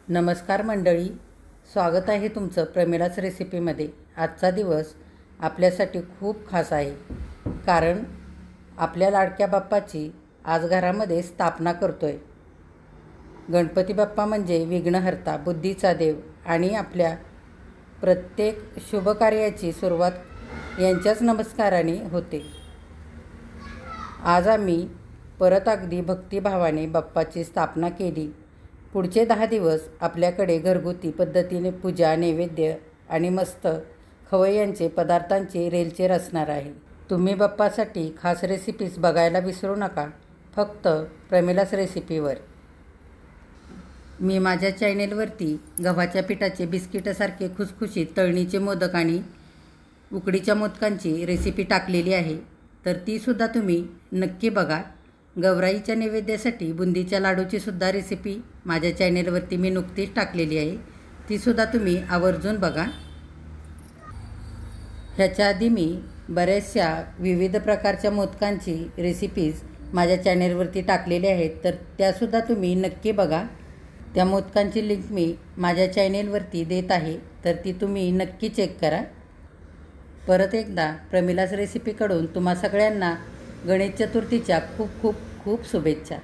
नमस्कार मंडळी, स्वागत आहे तुमचं प्रमिलाच रेसिपीमध्ये। आजचा दिवस आपल्यासाठी खूप खास आहे, कारण आपल्या लाडक्या बाप्पाची आज घरामध्ये स्थापना करतोय। गणपती बाप्पा म्हणजे विघ्नहर्ता, बुद्धीचा देव आणि आपल्या प्रत्येक शुभ कार्याची सुरुवात यांच्याच नमस्काराने होते। आज आम्ही परत अगदी भक्तिभावाने बाप्पाची स्थापना केली। पुढचे 10 दिवस आपल्याकडे घरगुती पद्धतीने पूजा, नैवेद्य आणि मस्त खवय्यांचे पदार्थांचे रेलचेल असणार आहे। तुम्ही बाप्पासाठी खास रेसिपीज बघायला विसरू नका, फक्त प्रमिलाच रेसिपीवर। मी माझ्या चॅनेलवरती गव्हाच्या पिठाचे बिस्किटासारखे खुसखुशीत तळणीचे मोदक आणि उकडीच्या मोदकांची रेसिपी टाकलेली आहे, तर तीसुद्धा तुम्ही नक्की बघा। गौराईच्या नैवेद्यासाठी बुंदीच्या लाडूची सुद्धा रेसिपी माझ्या चॅनेलवरती मी नुकतीच टाकलेली आहे, तीसुद्धा तुम्ही आवर्जून बघा। ह्याच्या आधी मी बऱ्याचशा विविध प्रकारच्या मोदकांची रेसिपीज माझ्या चॅनेलवरती टाकलेल्या आहेत, तर त्यासुद्धा तुम्ही नक्की बघा। त्या मोदकांची लिंक मी माझ्या चॅनेलवरती देत आहे, तर ती तुम्ही नक्की चेक करा। परत एकदा प्रमिलाच रेसिपीकडून तुम्हा सगळ्यांना गणेश चतुर्थीच्या खूप खूप खूप शुभेच्छा।